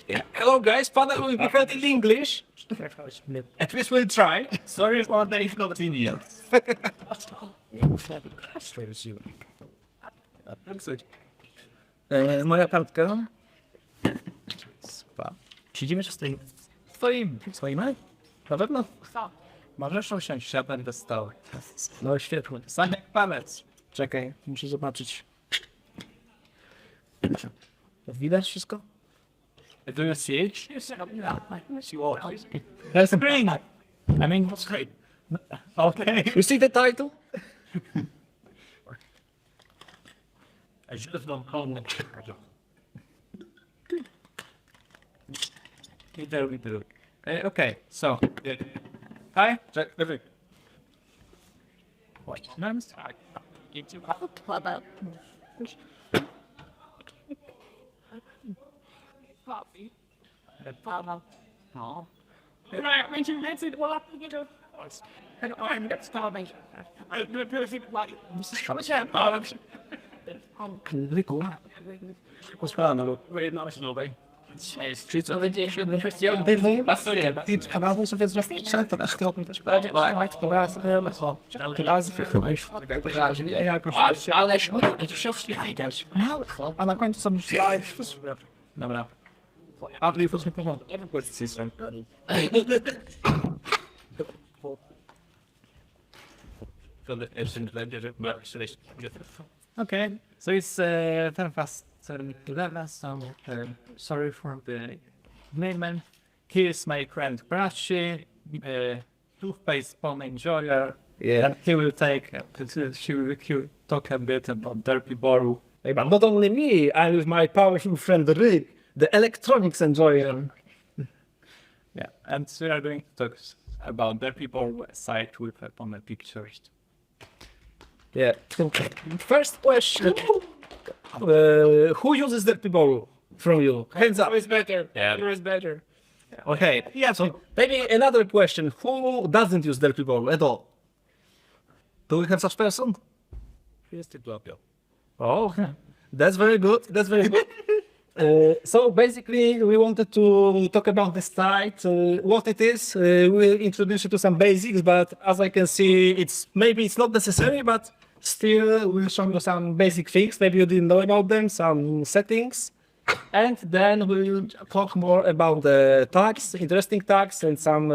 Yeah. Hello guys, fandom will be held in English. At least we'll try. Sorry for the inconvenience. Moja kartka. Siedzimy czy stoimy? Stoimy. Stoimy? Na pewno? Możesz usiąść, ja będę stał. No świetnie. Sam jak palec. Czekaj, muszę zobaczyć. Widać wszystko? Do you see it? That's great. I mean, what's great? Okay. You see the title? I should have known how much. There we do. Okay, so. Hi, Jack. What? No, I'm sorry. You too. Coffee. No. Right, when you mentioned what happened, you know, I'm not starving. I do it perfectly like. What's that? What's going on? Very nice, little bit. Streets of the edition, the Christian building. That's the end. It's about also there's a feature for the skill in this budget. I like to ask them as well. The guys are information. Yeah, I'll let you know. It's just the items. I'm not going to some slides. No. I'll leave us with the one. Everybody's system. Okay, so it's 10 past 11, so sorry for the name. Here's my friend Brushie, toothpaste foam enjoyer. Yeah, and he will talk a bit about Derpibooru. Hey, but not only me, I'm with my powerful friend Ryk, the electronics enjoyer. Yeah, and we are going to talk about Derpibooru site with on the pictures. Yeah. First question. Who uses Derpibooru from you? Hands up. Who is better? Yeah. Who is better? Okay. Yeah, so maybe another question. Who doesn't use Derpibooru at all? Do we have such person? Oh, that's very good. That's very good. So basically, we wanted to talk about the site, what it is. We'll introduce you to some basics, but as I can see, it's not necessary, but still we'll show you some basic things. Maybe you didn't know about them, some settings, and then we'll talk more about the tags, interesting tags, and some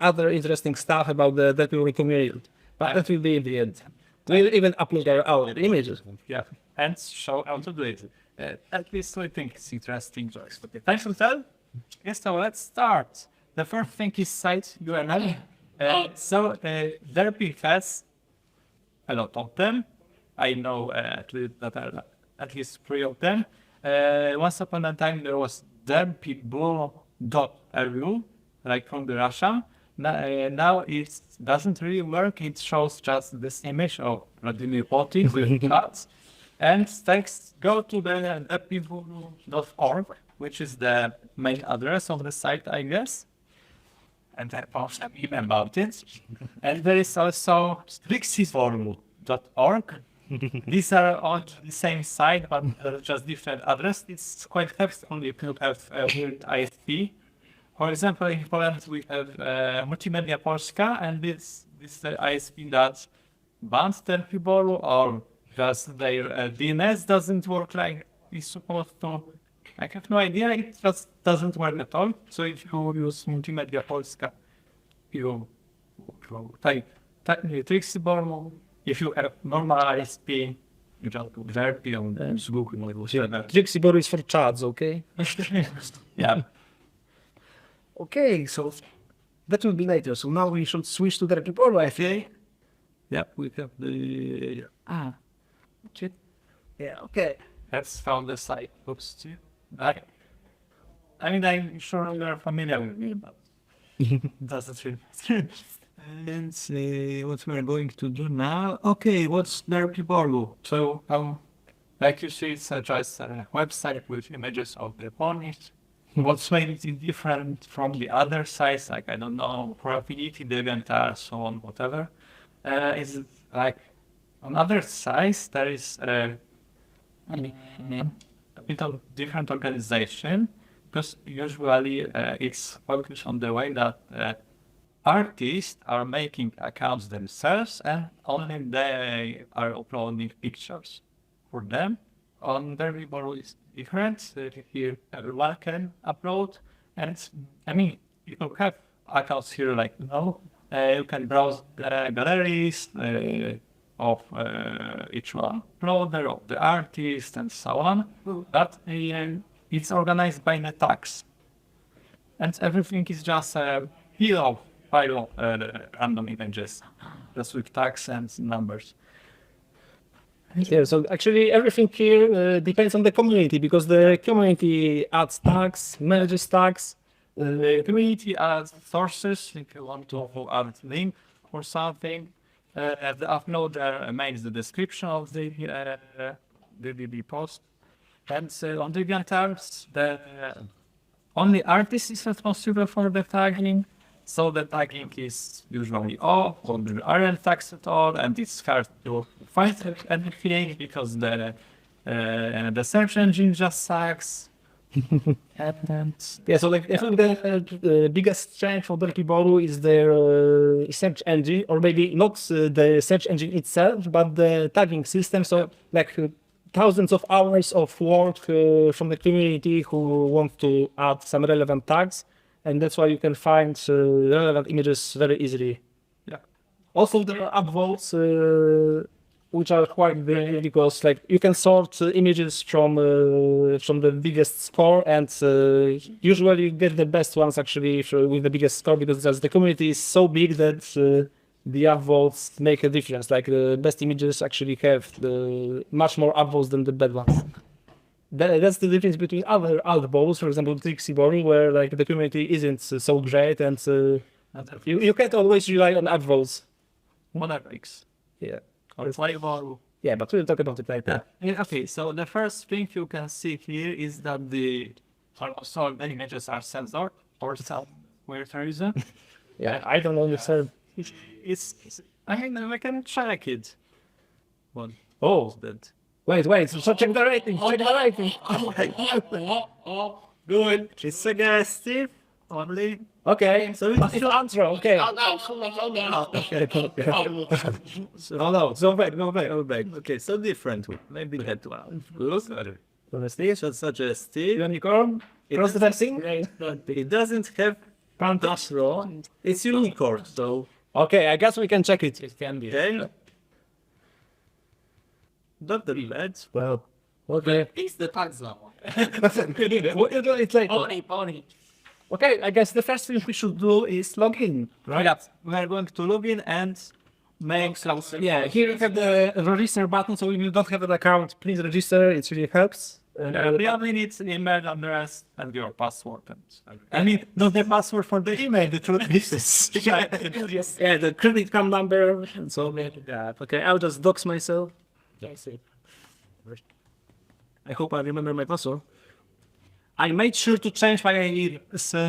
other interesting stuff about the Derpibooru community. But that will be in the end. We'll even upload our images. Yeah, and show how to do it. At least I think it's interesting. Thanks for that. Yes, so let's start. The first thing is site URL. Derpi has a lot of them. I know at least 3 of them. Once upon a time there was Derpibooru.ru, like from the Russia. Now it doesn't really work. It shows just this image of Vladimir Putin with cuts. And go to the derpibooru.org, which is the main address of the site, I guess. And I post a meme about it. And there is also repositories.org. These are on the same site, but just different address. It's quite helpful if you have a weird ISP. For example, in Poland we have Multimedia Polska, and this ISP that bans Derpibooru or just their DNS doesn't work like it's supposed to. I have no idea, it just doesn't work at all. So if you use Multimedia Polska, you type Kucykon. If you have normal ISP, you just do Derpi on Google. Kucykon is for chats, okay? Yeah. Okay, so that will be later. So now we should switch to Derpibooru, I think. Yeah, we have the... Yeah, okay. Let's found the site. Oops. I mean, I'm sure you're familiar with me, but that's the truth. And what we're going to do now. Okay, what's Derpibooru? So, like you see, it's just a website with images of the ponies. What's made it different from the other sites, like, I don't know, Profility, DeviantArt, so on, whatever, is like on other sites there is bit of different organization, because usually it's focused on the way that artists are making accounts themselves and only they are uploading pictures for them. On Derpibooru is different. Here everyone can upload, and I mean you can have accounts here like you can browse galleries of each one uploader, of the artist, and so on. But it's organized by the tags, and everything is just a file of random images, just with tags and numbers. Yeah, so actually everything here depends on the community, because the community adds tags, manages tags. The community adds sources if you want to add link or something. The uploader makes the description of the post. And on the terms, the only artist is responsible for the tagging. So the tagging is usually off, or there aren't tags at all, and it's hard to find anything because the search engine just sucks. Yeah, so like I think the biggest strength for Derpibooru is their search engine, or maybe not the search engine itself, but the tagging system. So like thousands of hours of work from the community who want to add some relevant tags. And that's why you can find relevant images very easily. Yeah. Also, there are upvotes, which are quite big, because like you can sort images from the biggest score, and usually you get the best ones actually with the biggest score, because just the community is so big that the upvotes make a difference. Like the best images actually have much more upvotes than the bad ones. That's the difference between other upvotes, for example, Kucykon, where like the community isn't so great, and you can't always rely on upvotes. Monarchs. Yeah. Or Derpibooru. Yeah, but we'll talk about it later. Okay, so the first thing you can see here is that almost all the images are censored for some weird reason. Yeah, I don't understand. I mean, we can check it. What? Oh, That. wait, so check the rating. Check the rating. Good. It's suggestive only. Okay, so it's an answer. Okay. So go back. Okay, so different. Maybe that one. Honestly, So suggestive. unicorn. Cross the fencing. It doesn't have Pantastro. It's unicorn, so Okay, I guess we can check it. it can be. Okay. Not the bad. Well, okay. It's the taxa. It's like Pony. okay. I guess the first thing we should do is log in, right? Yeah, we are going to log in and make some. Yeah, here you have the register button. So if you don't have an account, please register. It really helps. We only need an email address and your password. I mean, not the password for the email, the truth is. Yes. Yeah, the credit card number and so on. Yeah. Okay, I'll just dox myself. I hope I remember my password. I made sure to change my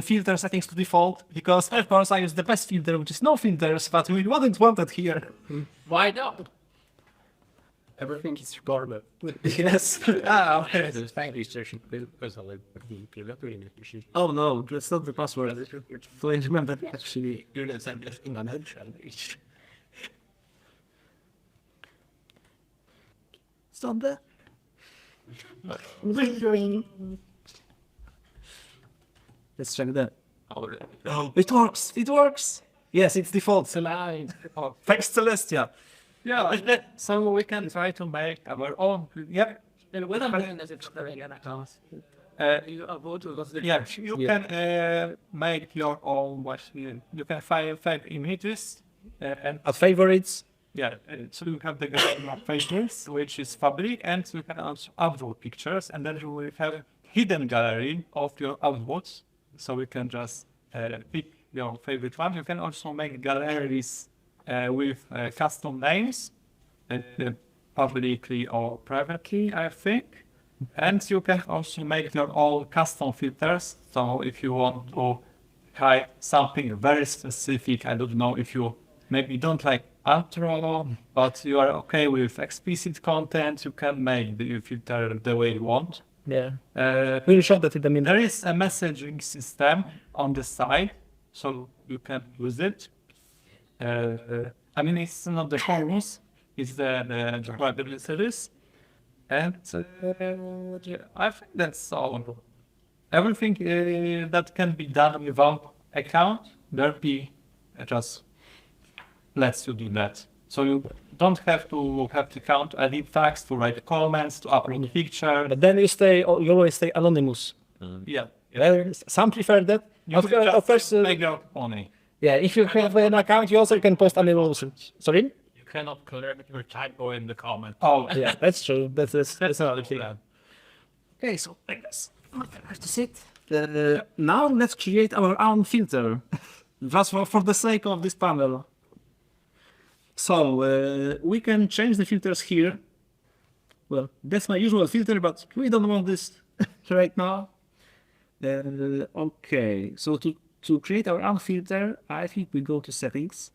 filter settings to default, because of course I use the best filter, which is no filters, but we wouldn't want it here. Why not? Everything is recorded. Yes. Okay. Oh no, that's not the password. Please remember. Actually, It's not there. Let's check that. Oh, It works. It works. Yes, it's default. Thanks, Celestia. yeah, so we can try to make our own. Yep. Yeah, you can make your own. You can find 5 images and At favorites. yeah, so you have the gallery of favorites, which is public, and you can also upload pictures, and then you will have a hidden gallery of your upvotes. So we can just pick your favorite one. You can also make galleries with custom names, publicly or privately, I think. And you can also make your own custom filters. So if you want to hide something very specific, I don't know if you maybe don't like outro, but you are okay with explicit content, you can make the filter the way you want. Yeah. We'll show that in a minute. There is a messaging system on the side, so you can use it. I mean, it's not the chorus, it's the repositories. And I think that's all. Everything that can be done without account, Derpi just lets you do that. So you don't have to have the account, edit tags, to write comments, to upload picture. But then you always stay anonymous. Yeah. Well, some prefer that. You Of can course, just make your money. yeah, if you have an account, you also can post anonymous. Sorry? You cannot correct your typo in the comment. Oh, yeah, that's true. That's another thing. Yeah. Okay, so like this. I have to sit. Now let's create our own filter, just for the sake of this panel. So we can change the filters here. Well, that's my usual filter, but we don't want this right now. Okay, so to create our own filter, I think we go to settings.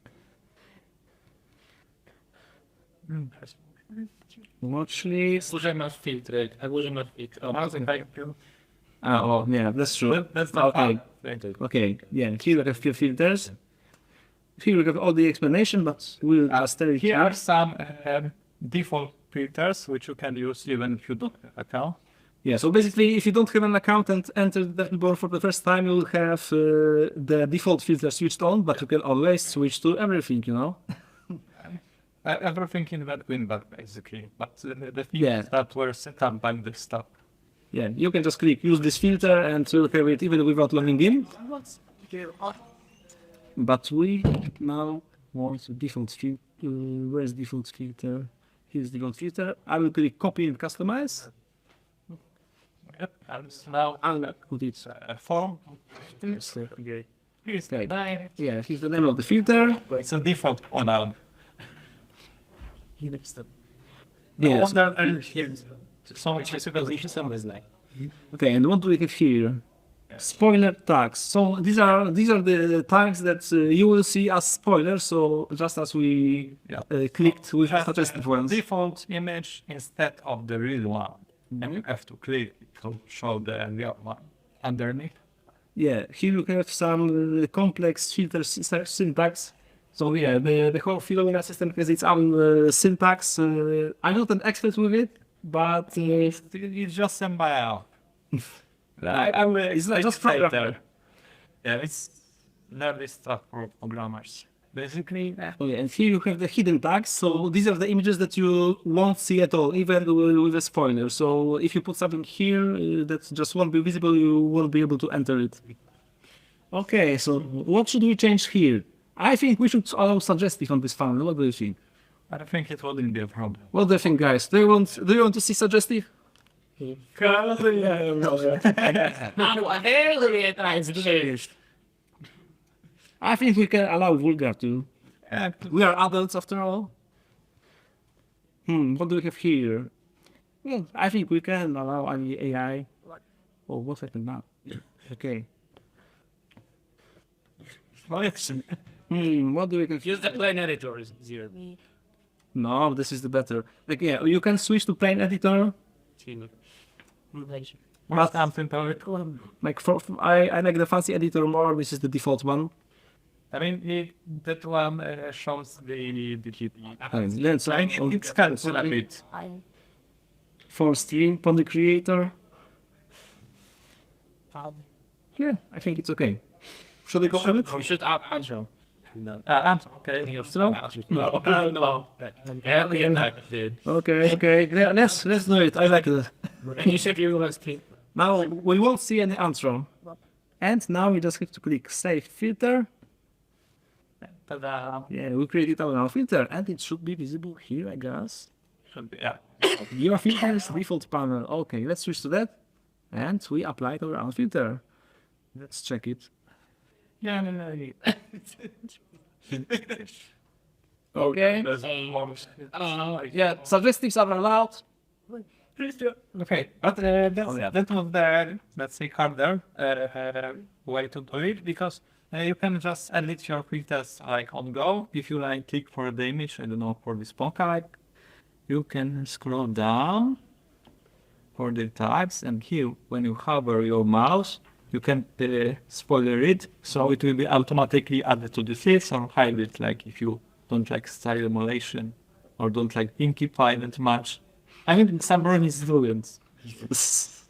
Watch list. Użyjmy filtry, użyjmy filtry. Oh, yeah, that's true. That's not Okay. fun. Okay, yeah, here we have few filters. Here we have all the explanation, but we'll just tell it Here here. are some default filters which you can use even if you don't have account. Yeah, so basically, if you don't have an account and enter the Derpibooru for the first time, you will have the default filter switched on, but you can always switch to everything, you know? Everything in that window basically, but the things Yeah. that were set up by the stuff. Yeah, you can just click use this filter and you'll have it even without logging in. But we now want to default filter. Where's default filter? Here's default filter. I will click copy and customize. Yep. And now I'll put it. a form. Okay. Here's the name. Yeah, here's the name of the filter. It's a default one now. Yes. So much is like. Okay, and what do we have here? Spoiler tags. So these are the tags that you will see as spoilers. So just as we clicked with suggested ones. Default image instead of the real one. And you have to click to show the real one underneath. Yeah, here you have some complex filter syntax. So yeah, the whole Philomena system has its own syntax. I'm not an expert with it, but It's just ML. it's like just there. Yeah, it's nerdy stuff for programmers. Basically, Okay, and here you have the hidden tags. So these are the images that you won't see at all, even with a spoiler. So if you put something here that just won't be visible, you won't be able to enter it. Okay, so what should we change here? I think we should allow suggestive on this funnel. What do you think? I don't think it wouldn't be a problem. What do you think, guys? Do you want to see suggestive? I think we can allow vulgar too. We are adults after all. What do we have here? Well, I think we can allow any AI. Oh, what's happening now? Okay. What do we have? Use the plain editor is easier. No, this is the better. Like, yeah, you can switch to plain editor. What something to it? Like I like the fancy editor more. This is the default one. I mean, that one shows the Let's it's kind of a bit. for stream from the creator. Yeah, I think it's okay. Should we go with it? We should answer. No. Okay. No. Okay. Yeah, let's do it. I like it. You said you were Now we won't see any answer. And now we just have to click save filter. Yeah, we created our filter and it should be visible here, I guess. Yeah. Your filter is default panel. Okay, let's switch to that. And we applied our own filter. Let's check it. Yeah. Okay. Yeah, suggestives are allowed. Okay, but that was the, let's say, harder way to do it, because you can just edit your filters like on go. If you like click for the image, I don't know, for this poker, like, you can scroll down for the types, and here when you hover your mouse, you can spoiler it, so it will be automatically added to the list or hide it, like if you don't like style emulation or don't like Inkify that much. I mean, Sunburn is brilliant.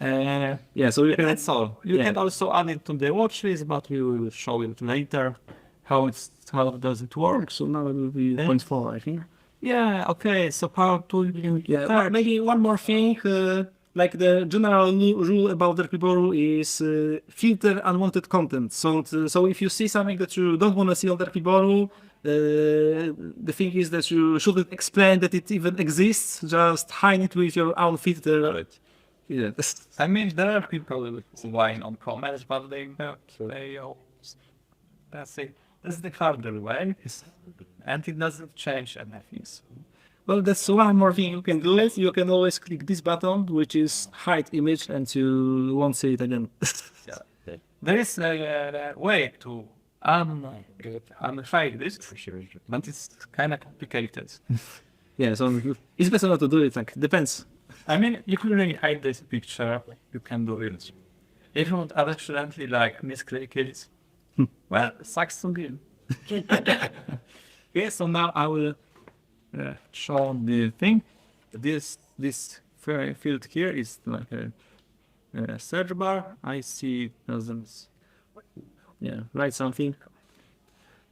Yeah, so you can, That's all. You can also add it to the watch list, but we will show it later. How does it work? so now it will be 0.4, I think. Yeah, okay, so power tool. Yeah, maybe one more thing, like the general rule about Derpibooru is filter unwanted content. So if you see something that you don't want to see on Derpibooru, the thing is that you shouldn't explain that it even exists, just hide it with your own filter. Right. Yeah. I mean, there are people who whine on comments, but they that's it. That's the harder way, and it doesn't change anything. So. Well, that's one more thing you can do. You can always click this button, which is hide image, and you won't see it again. Yeah. There is a way to unhide this, but it's kind of complicated. Yeah, so it's better not to do it. Like, depends. I mean, you can really hide this picture. You can do it. If you want accidentally like misclick it, well, sucks to be. Okay, so now I will show the thing. This field here is like a search bar. I see it doesn't. Yeah, write something.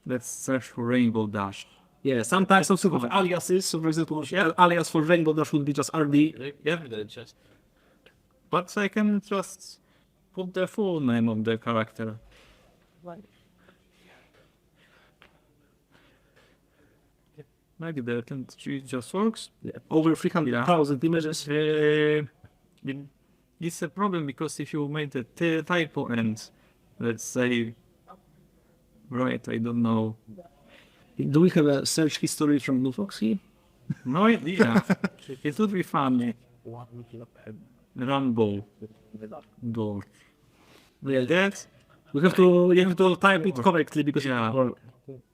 Let's search for rainbow dash. Yeah, sometimes also with aliases. So, for example, alias for rainbow dash would be just RD. Just. But I can just put the full name of the character. Maybe the it just works. Yeah. Over 300,000 images. It's a problem because if you made a typo and let's say, right, I don't know. Do we have a search history from Lufox here? No idea. It would be funny. Rumble. Door. Yeah, That, you have to type it correctly because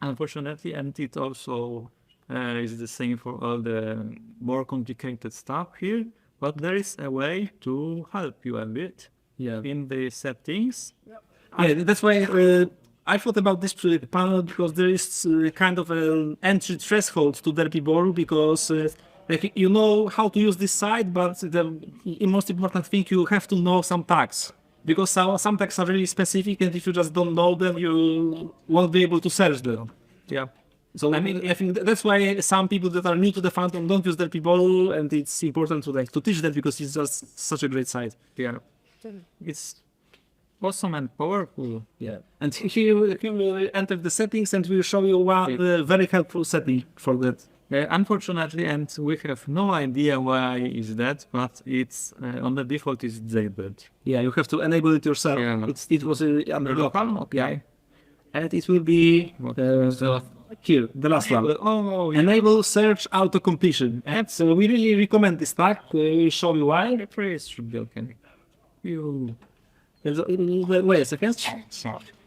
unfortunately, and it also is the same for all the more complicated stuff here. But there is a way to help you a bit in the settings. Yeah, that's why I thought about this panel because there is kind of an entry threshold to Derpibooru because like, you know how to use this site, but the most important thing, you have to know some tags. Because some tags are really specific, and if you just don't know them, you won't be able to search them. Yeah. So I mean, I think that's why some people that are new to the fandom don't use Derpibooru, and it's important to teach them because it's just such a great site. Yeah. It's awesome and powerful. Yeah. And here we'll enter the settings, and we'll show you one very helpful setting for that. Unfortunately, and we have no idea why is that, but it's on the default is disabled. Yeah, you have to enable it yourself. Yeah. It was under local. Okay. Yeah. And it will be here, the last one. Oh, yeah. Enable search auto completion. And so we really recommend this tag. We'll show you why. The praise should be okay. Wait a second.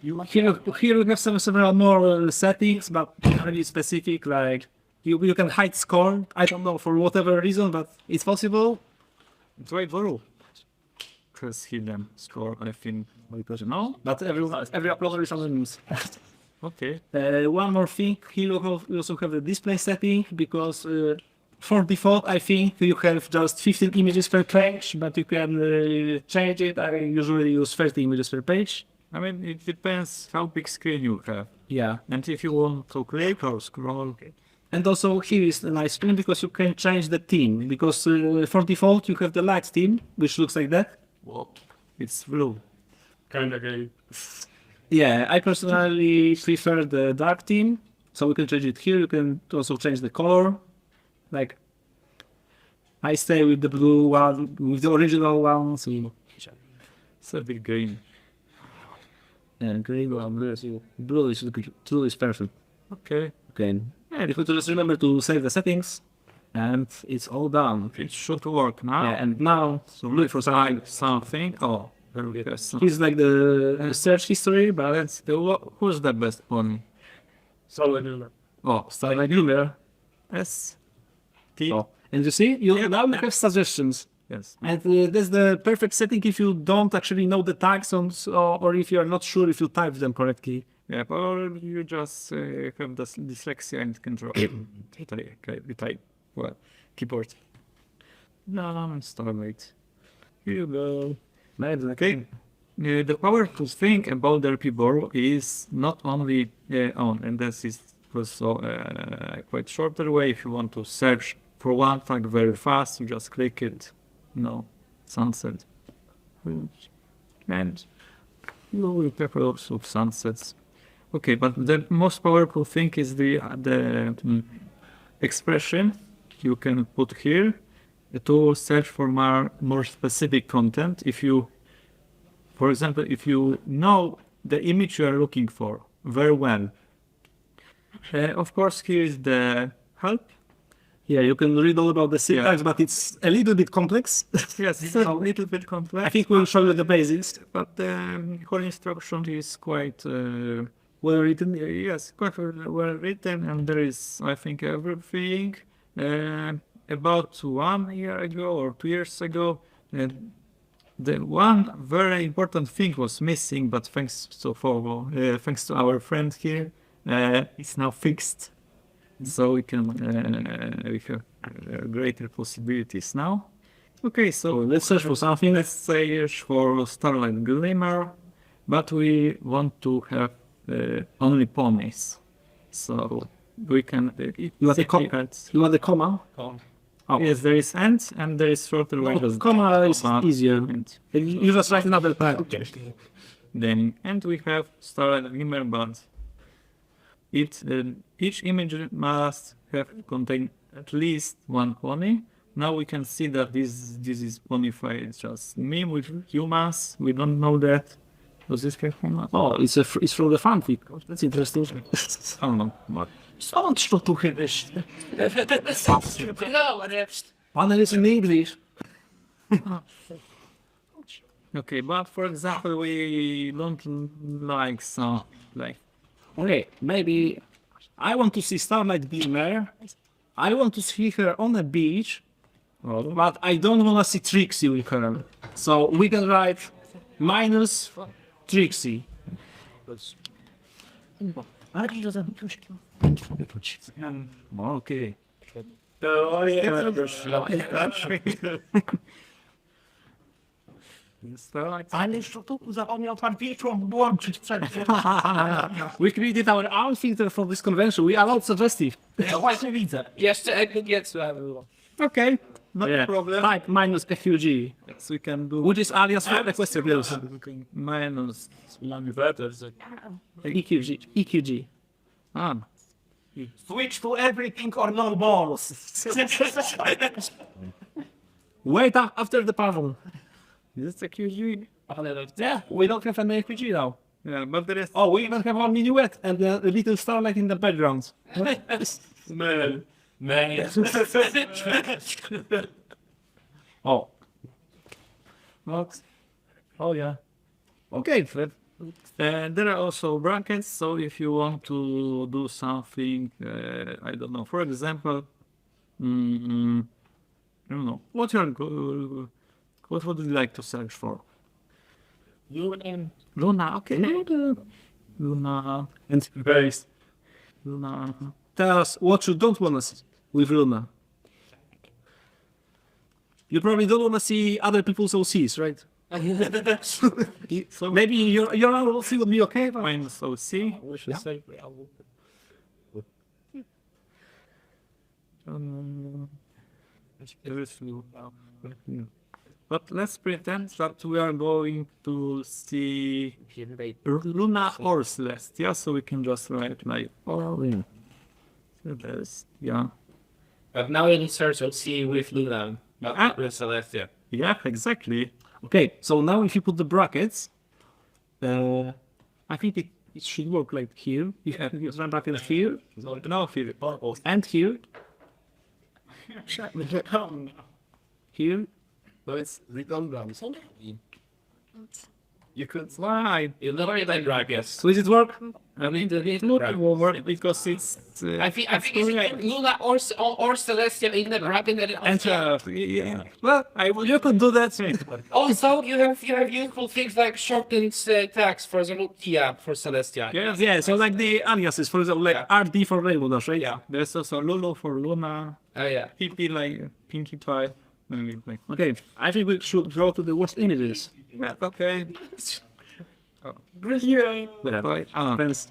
Here we have several more settings, but really specific. Like you can hide score. I don't know for whatever reason, but it's possible. Try Voru. Because hidden score, I think. No? But every uploader is anonymous. Okay. One more thing. Here we also have the display setting because for default, I think you have just 15 images per page, but you can change it. I usually use 30 images per page. I mean, it depends how big screen you have. Yeah. And if you want to click or scroll. And also here is a nice screen because you can change the theme. Because for default, you have the light theme, which looks like that. Whoa. It's blue. Kind of gay. Yeah, I personally prefer the dark theme. So we can change it here. You can also change the color. Like, I stay with the blue one, with the original one. So It's a bit green. and green one, blue is perfect. Okay. Okay. And if we just remember to save the settings, and it's all done. It should work now. Yeah, and now So look for something. Oh, there we go. here's like the search history, but Let's do who's the best one? Oh, like here. S. T. Oh. And you see, now you have suggestions. Yes. And that's the perfect setting if you don't actually know the tags or if you are not sure if you type them correctly. Yeah, or you just have this dyslexia and can draw. Type. Well, keyboard. No, I'm Starlight. Here you go. Okay. The powerful thing about Derpibooru is not only on, and this is also quite shorter way. If you want to search for one tag very fast, you just click it. No, sunset. And you have lots of sunsets. Okay, but the most powerful thing is the expression you can put here to search for more specific content. If you, for example, if you know the image you are looking for very well, of course, here is the help. Yeah, you can read all about the syntax, but it's a little bit complex. Yes, it's a little bit complex. I think we'll show you the basics. But the whole instruction is quite well written. Yes, quite well written, and there is, I think, everything. About 1 year ago or 2 years ago, the one very important thing was missing, but thanks to our friend here, it's now fixed. So we can we have greater possibilities now. Okay, so Let's search for something. let's search for Starlight Glimmer, but we want to have only ponies. So we can. You want the comma? Oh. Yes, there is and there is shorter way. Comma is easier. And You just write another tag. then we have Starlight Glimmer, but each image must have contain at least one pony. Now we can see that this is ponyfied. It's just meme with humans. We don't know that. Does this have humans? Oh, it's from the fanfic. That's interesting. I don't know. But Skąd sztuchy wyszły? Panel is in English. okay, but for example, we don't like some like. Okay, maybe I want to see Starlight Glimmer. I want to see her on a beach, but I don't want to see Trixie with her. So we can write minus Trixie. Okay. Ale sztuku zapomniał pan wieczorem włączyć przed. We created our own filter for this convention. We allowed suggestive. Ja właśnie widzę. Jeszcze nie było. Okay. Not a problem. Type minus FUG, So we can do which is alias for the question rules. minus EQG. EQG. Switch to everything or no balls. Wait after the puzzle. Is it a QG? Yeah, we don't have any FUG now. Yeah, but there is. Oh, we even have one minuet and a little starlight in the background. Man. Oh. Box. Oh yeah. Okay, Fred. There are also brackets, so if you want to do something, I don't know, for example, I don't know, what would you like to search for? Luna, okay. Luna And base. Luna. Tell us what you don't want to see with Luna. You probably don't want to see other people's OCs, right? So Maybe your OC would be okay, but minus OC. We should say But let's pretend that we are going to see Luna or Celestia, so we can just write like Celestia. But now in search, we'll see with Luna, not with Celestia. Yeah, exactly. okay. So now if you put the brackets, I think it should work like here. You have one bracket here No, Philip. and here. Here. But it's redundant. You could slide. You never even drag, yes. So does it work? I mean, it will work because it's. I think it's Luna or Celestia in the grabbing and Yeah. Well, you could do that. also you have useful things like shortened tags, for example, Tia for Celestia. Yes. Yeah, so like the aliases, for example, like RD for Rainbow Dash, right? Yeah. There's also Lulu for Luna. Oh yeah. PP like Pinkie Pie. Like, Okay, I think we should go to the worst images. yeah, okay. Yeah. Friends.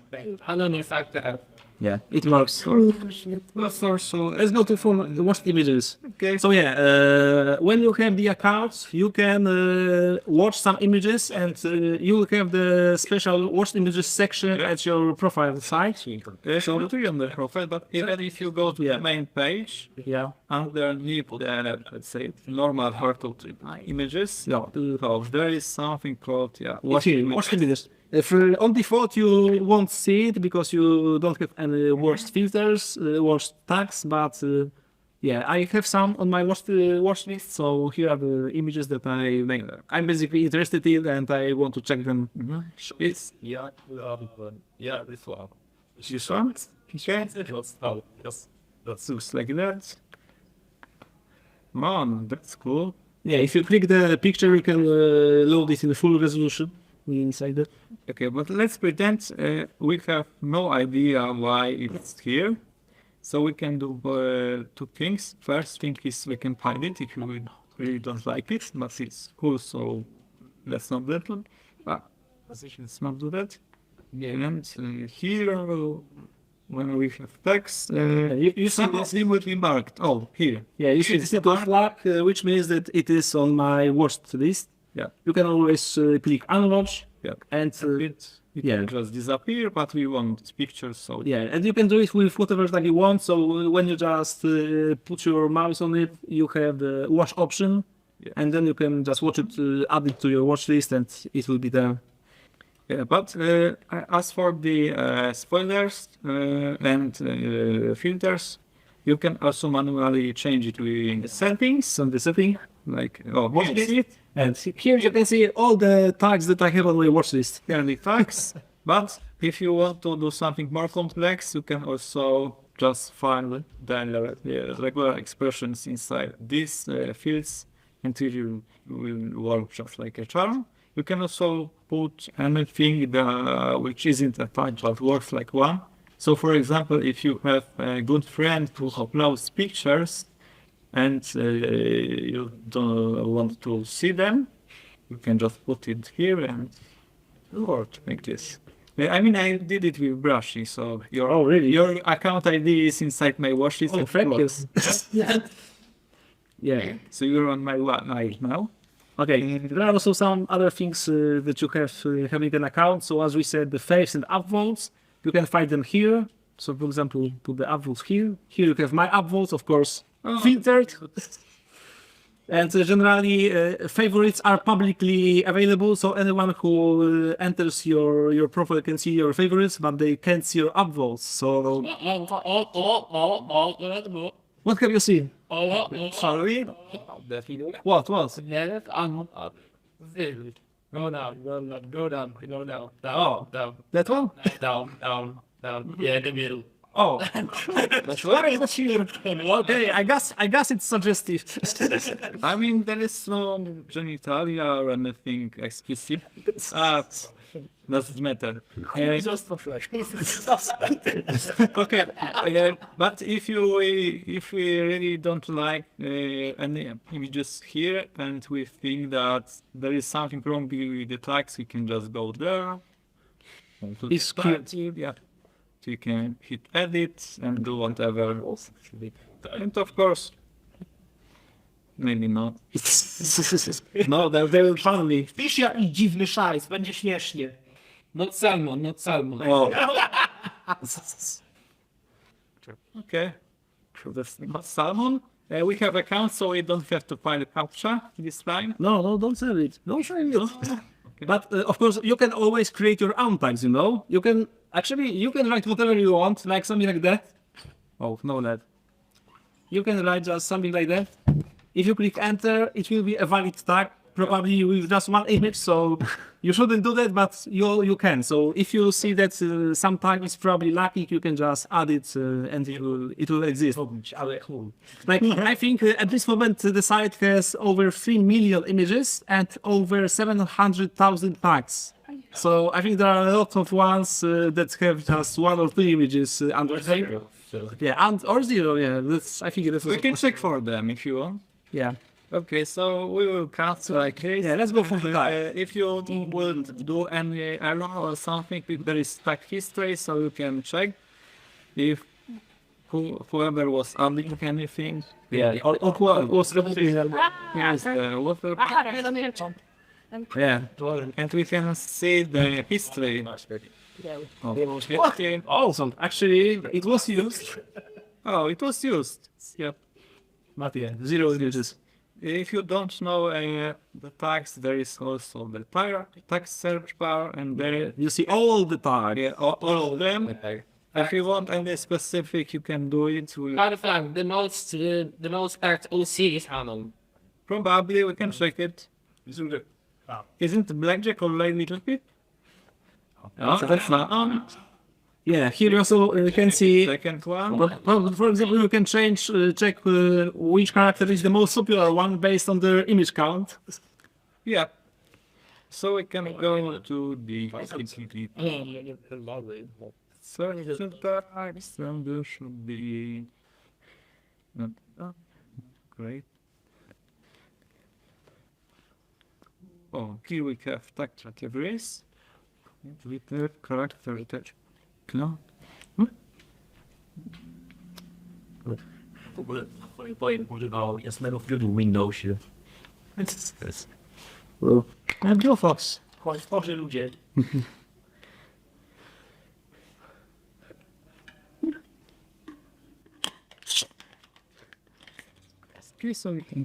I don't know if I have. Yeah, it works. Let's go to the worst images. Okay. So yeah, when you have the account, you can watch some images, and you will have the special worst images section at your profile site. So to on the profile, but even if you go to the main page, Yeah. underneath the let's say normal Hurtle images, so there is something called Watch images. If on default you won't see it because you don't have any worst filters, worst tags, but yeah, I have some on my watch list. So here are the images that I'm basically interested in, and I want to check them. It's Yeah, this one. this one. Okay. Yes. That looks like that. Man, that's cool. Yeah, if you click the picture, you can load it in full resolution inside that. Okay, but let's pretend we have no idea why it's here. So we can do two things. First thing is we can hide it if you really don't like it, but it's cool, so let's not do that. Let's not do that. And here, when we have text, You see this? something will be marked. Oh, here. Yeah, you see this little flag, which means that it is on my watched list. Yeah. You can always click unwatch, Yeah. and It yeah. will just disappear, but we want pictures, so yeah, and you can do it with whatever tag you want. So when you just put your mouse on it, you have the watch option, Yeah. and then you can just watch it, add it to your watch list, and it will be there. Yeah, but as for the spoilers and filters, you can also manually change it within the settings. On the setting, Like, watch list, and here you can see all the tags that I have on my watch list. here are the tags. But if you want to do something more complex, you can also just find the regular expressions inside these fields, and it will work just like a charm. You can also put anything which isn't a tag but works like one. So, for example, if you have a good friend who uploads pictures and you don't want to see them, you can just put it here and work like this. I mean, I did it with Brushie, so your account ID is inside my watchlist. Oh, thank you. Yeah. So you're on my live now. Okay, there are also some other things that you have having an account. So as we said, the faves and upvotes, you can find them here. So for example, put the upvotes here. Here you have my upvotes, of course, filtered. And generally, favorites are publicly available. So anyone who enters your profile can see your favorites, but they can't see your upvotes. So what have you seen? Sorry? What? Go down. Down. That one? Down. Yeah, in the middle. Oh, okay. I guess it's suggestive. I mean, there is no genitalia or anything explicit. Doesn't matter. Okay, but if we really don't like any images here, and we think that there is something wrong with the tags, we can just go there. It's cute. Yeah. So you can hit edit and do whatever. And of course, maybe not. No, they will finally. Pisz jakiś dziwny szajs, będzie śmiesznie. Not salmon. Oh. Okay. So that's not salmon. We have accounts, so we don't have to find a captcha this time. No, don't sell it. Don't sell it. Okay. But of course, you can always create your own tags. You know, you can write whatever you want, like something like that. Oh, no, that. You can write just something like that. If you click enter, it will be a valid tag probably with just one image, so you shouldn't do that, but you can. So if you see that sometime it's probably lacking, you can just add it and it will exist. Like I think at this moment the site has over 3 million images and over 700,000 tags. So I think there are a lot of ones that have just 1 or 2 images under zero. Yeah, and or zero. Yeah, that's, I think that's. We can check for them if you want. Yeah. Okay, so we will cut like this. Yeah, let's go for the guy. If you will do any error or something, there is tag history, so you can check if whoever was adding anything. Yeah, or who was removing. Yes, water. Yeah. And we can see the history. Okay. Awesome. Actually, it was used. Oh, it was used. Yep. But yeah, 0 images. If you don't know the tags, there is also the tag search bar, and there You see all the tags. yeah, all of them. If you want any specific, you can do it. Out of time, the most act OC is Hanon. Probably we can check it. Isn't Blackjack already little bit? So that's not on. Yeah, here you also can see. Second one. Well, for example, you can check which character is the most popular one based on their image count. Yeah. So we can go to the there should be great. Oh, here we have tag categories. Twitter, character attach. No. And Fox. Okay, so we can.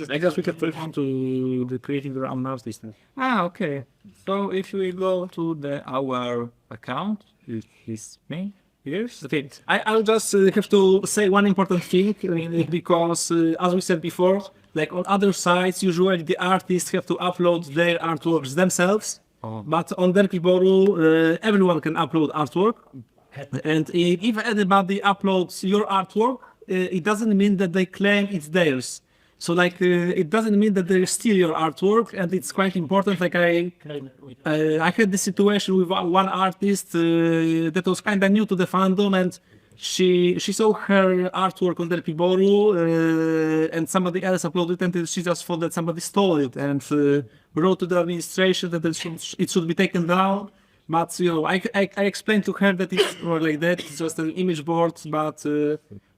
I guess we can put it onto the creating their own mouse distance. Ah, okay. So if we go to our account, it is me. Yes. Okay, I'll just have to say one important thing because, as we said before, like on other sites, usually the artists have to upload their artworks themselves. Oh. But on Derpibooru, everyone can upload artwork. And if anybody uploads your artwork, it doesn't mean that they claim it's theirs. So like it doesn't mean that they steal your artwork, and it's quite important. Like I had this situation with one artist that was kind of new to the fandom, and she saw her artwork on Derpibooru and somebody else uploaded it, and she just thought that somebody stole it and wrote to the administration that it should be taken down. But you know, I explained to her that it's not like that. It's just an image board, but.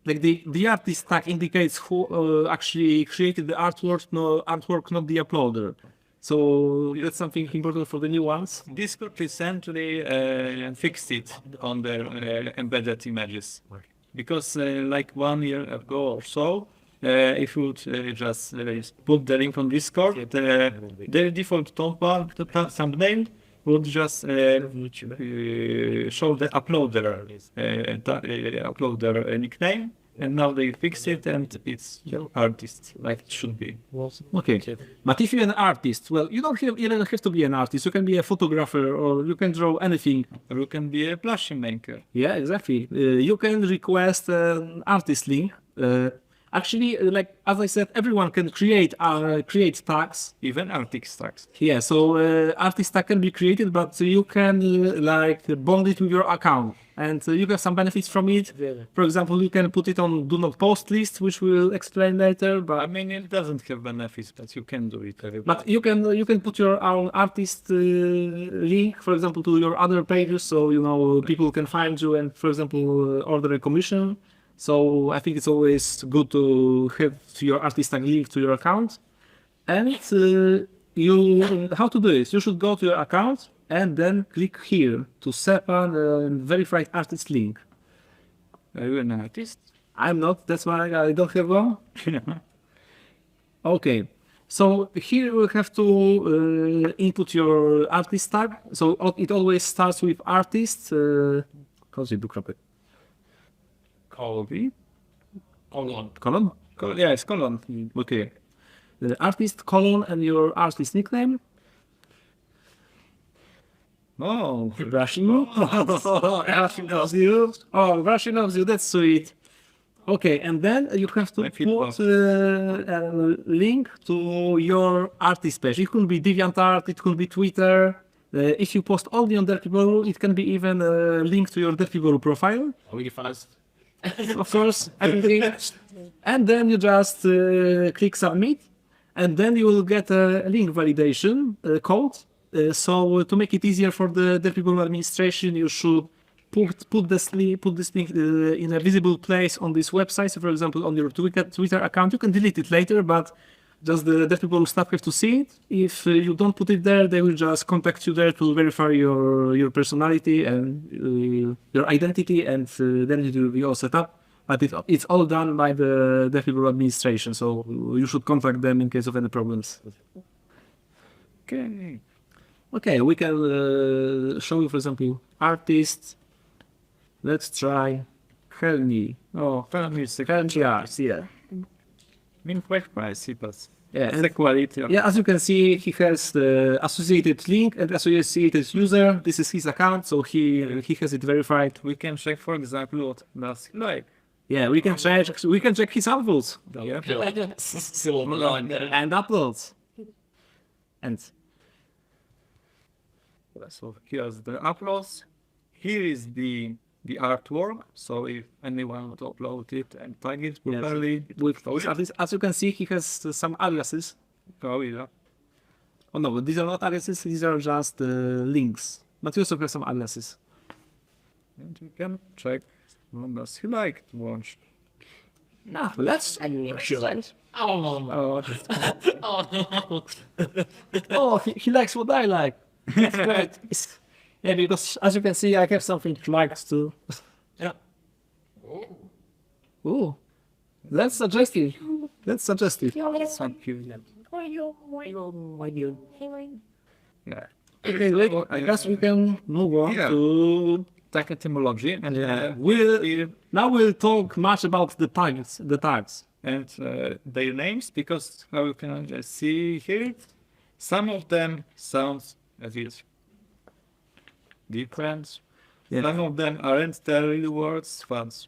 Like the artist tag indicates who actually created the artwork, not the uploader. So that's something important for the new ones. Discord recently fixed it on their embedded images because like 1 year ago or so, if you would just put the link on Discord, their default thumbnail would just show the uploader nickname, and now they fix it, and it's your artist like it should be. Okay, but if you're an artist, well, you don't have to be an artist. You can be a photographer, or you can draw anything. Or you can be a plushie maker. Yeah, exactly. You can request an artist link. Actually, like as I said, everyone can create tags. Even artist tags. Yeah, so artist tag can be created, but you can like bond it with your account, and you have some benefits from it. For example, you can put it on do not post list, which we'll explain later. But I mean, it doesn't have benefits, but you can do it. But you can put your own artist link, for example, to your other pages, so you know people can find you and, for example, order a commission. So I think it's always good to have your artist tag link to your account. And how to do this? You should go to your account and then click here to set a verified artist link. Are you an artist? I'm not. That's why I don't have one. Okay. So here you have to input your artist tag. So it always starts with artist. Colby? Colon? Yeah, it's colon. Okay. the artist colon and your artist nickname. Oh, Brushie. Brushie knows you. Oh, Brushie knows you. That's sweet. Okay, and then you have to put a link to your artist page. It could be DeviantArt, it could be Twitter. If you post only on Derpibooru, it can be even a link to your Derpibooru profile. Really fast. Of course, everything. And then you just click submit, and then you will get a link validation code. So to make it easier for the Derpibooru administration, you should put this link in a visible place on this website. So for example, on your Twitter account, you can delete it later, but just the Derpibooru staff have to see it. If you don't put it there, they will just contact you there to verify your personality and your identity, and then it will be all set up. But it's all done by the Derpibooru administration, so you should contact them in case of any problems. Okay, we can show you, for example, artists. Let's try Helmi. Oh, Helmi is Helmi Arts, yeah. mean quite pricey, but Yeah, the quality. yeah, as you can see, he has the associated link and associated user. This is his account, so he has it verified. We can check, for example, what does he like. Yeah, we can check his uploads. Yeah. And uploads. And So here's the uploads. Here is the artwork. So if anyone would upload it and tag it properly, as you can see, he has some aliases. oh yeah. Oh no, these are not aliases, these are just links. But you also have some aliases. And you can check what does he like to watch. Nah, let's Oh, he likes what I like. That's great. Yeah, because as you can see, I have something he likes too. Yeah. Ooh. That's suggestive. That's suggestive. Thank you. Yeah. Okay, I guess we can move on to Tag etymology, and we'll talk much about the tags. and their names, because how you can just see here, some of them sounds a bit different. Some of them aren't the real words, but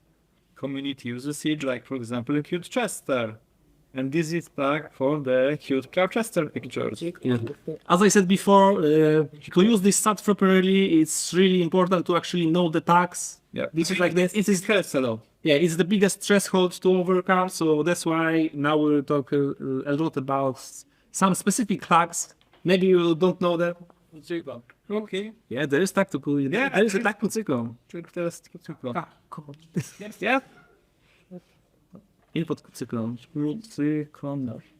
community uses it, like for example, a cute Chester. And this is tag for the cute Chester pictures. As I said before, to use this stat properly, it's really important to actually know the tags. Yeah, This is like this. It is helps a lot. Yeah, it's the biggest threshold to overcome, so that's why now we'll talk a lot about some specific tags. Maybe you don't know them. Okay. Yeah, there is tag to Kucykon. Yeah, there is a tag to Kucykon. Yeah. Input Kucykon.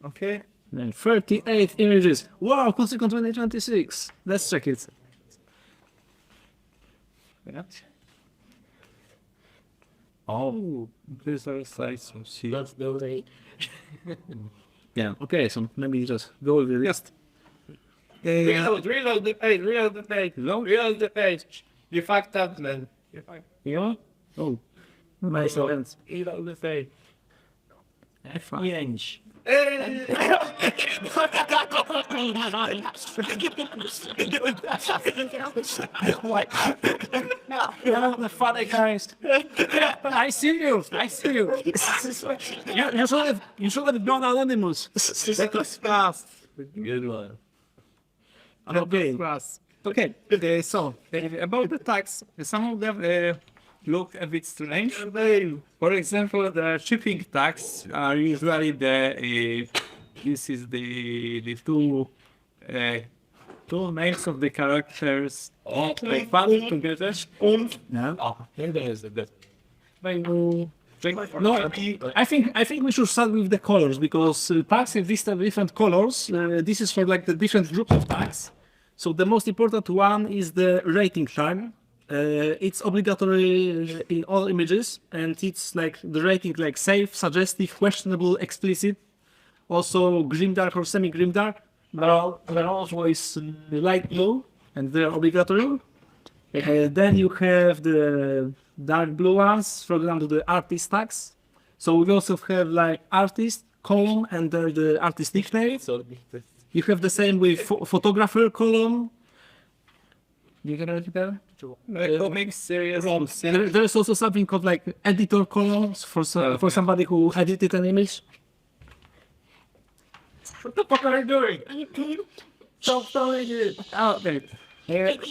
Okay. And 38 images. Wow, Kucykon 2026. Let's check it. Yeah. Oh, these are sites. See. Yeah, okay, so maybe just go with the list. Reload the page, reload the page. You fucked up, man. Yeah? Oh. My silence. Reload the page. F5. Yeah, the funny guys. I see you. You should have gone anonymous. That was fast. Good one. Okay. So about the tags, some of them look a bit strange. For example, the shipping tags are usually this is the two names of the characters like fun together. No. Here there is the No, I think we should start with the colors, because tags have different colors. This is for like the different groups of tags. So the most important one is the rating tag. It's obligatory in all images, and it's like the rating like safe, suggestive, questionable, explicit. Also grimdark or semi-grimdark. They're always light blue, and they're obligatory. Then you have the dark blue ones, for example, the artist tags. So we also have like artist, column and the artistic name. You have the same with photographer column. You can read there. Comics series. There's also something called like editor columns for somebody who edited an image. What the fuck are you doing? So Okay.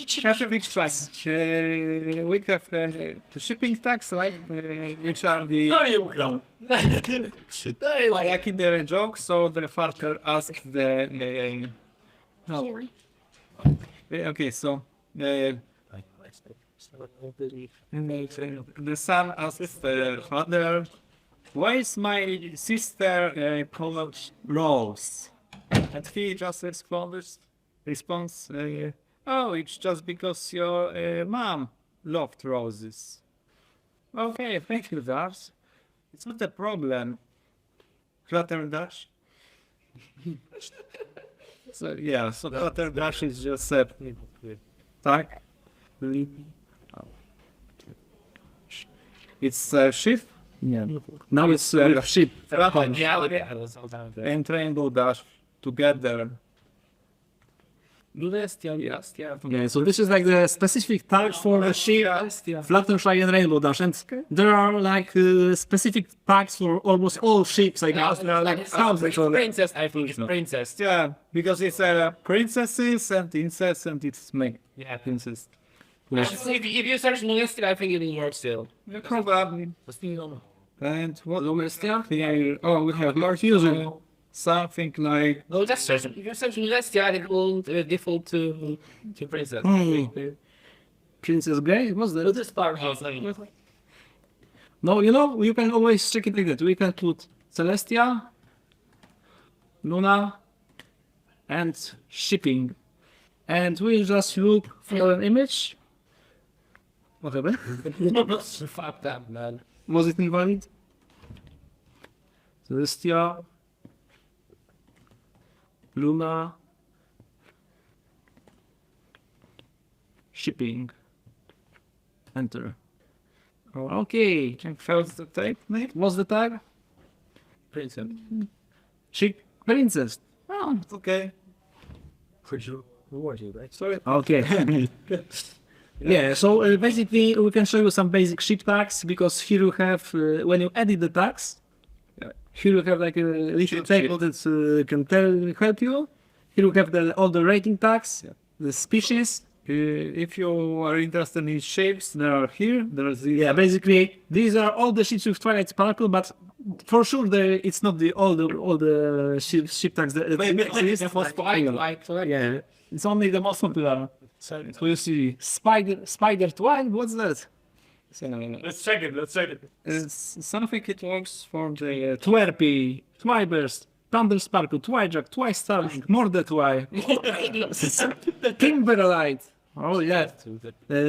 Traffic tax. We have the shipping tax, right? Which are the like in the joke. So the father asked the. Okay, so the son asks the father, "Why is my sister called Rose?" And he just responds, "Oh, it's just because your mom loved roses." Okay, thank you, Dash. It's not a problem. Flutter Dash. So yeah, so Flutter Dash is just tak. It's shift. yeah. Now it's ship. Yeah, And Rainbow Dash together. Yeah, so this is like the specific tag for the sheep, Fluttershy and Rainbow Dash, and there are like specific tags for almost all ships. I guess there are like thousands of them. Princess, I think it's princess. Yeah, because it's princesses and incest and it's me. Yeah. Princess. If you search molested, I think it will work still. Yeah, probably. What's the other? And what yeah, oh, we have more usual. Something like No, just search. If you search molested, it will default to princess. Princess Grey, what's So that? this part has No, you know, you can always check it like that. We can put Celestia, Luna, and shipping. And we'll just look for an image. What happened? fuck that, man. Was it invalid? Celestia, Luna, shipping. Enter. Okay. first the type name. What's the tag? Princess. Chick Princess. Oh, it's okay. Sorry. Okay. Yeah, so basically we can show you some basic ship tags because here you have, when you edit the tags, here you have like a little table that can help you. Here you have all the rating tags, the species. If you are interested in shapes, they are here. There's the Yeah, basically these are all the ships with Twilight Sparkle, but for sure it's not all the ship tags that exist. Yeah, it's only the most popular. So you see Spider Twine, what's that? Let's check it. it's something it works for the Derpi, Twiburst, Thunder Sparkle, Twijack, Twistarling, Murder Twi, Timberlight. Oh yeah,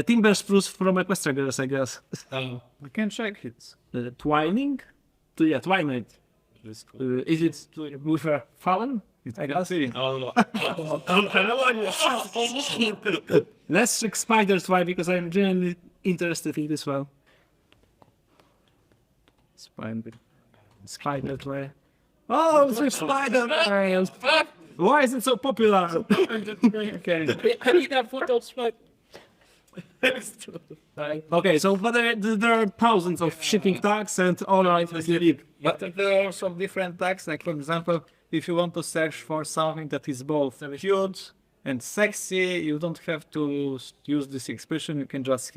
Timber Spruce from Equestria Girls, I guess. we can check it. Twining? Yeah, Twilight. Is it with a Fallen? I guess. Let's check Spider Twi because I'm genuinely interested in this one. Spider Twi. Oh, it's a Spider Twi! Why is it so popular? Okay. I need that photo spot. Okay, so but there are thousands of shipping tags and all are unique. But there are some different tags. Like for example, if you want to search for something that is both cute and sexy, you don't have to use this expression. You can just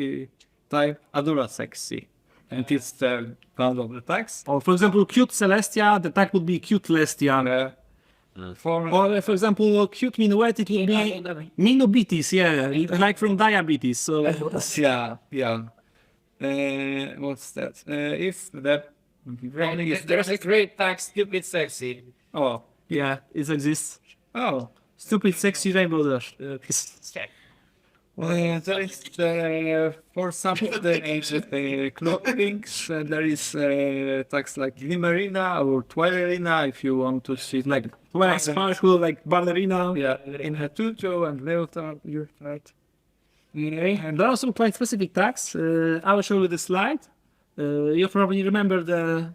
type Adora sexy, and it's the one of the tags. Or for example, cute Celestia, the tag would be cute Lestia. Or for example, cute Minuet, it would be Minubitis, yeah, like from diabetes. So Yeah. What's that? If the running is There's a great tag, stupid sexy. oh yeah, it exists. oh. Stupid sexy rainbow dash. There is for some of the clothing, there is tags like Glimmerina or Twillerina if you want to see like Well, sparkle like ballerina. yeah in her tutu and leotard. You're right. And there are some quite specific tags. I will show you the slide. You probably remember the.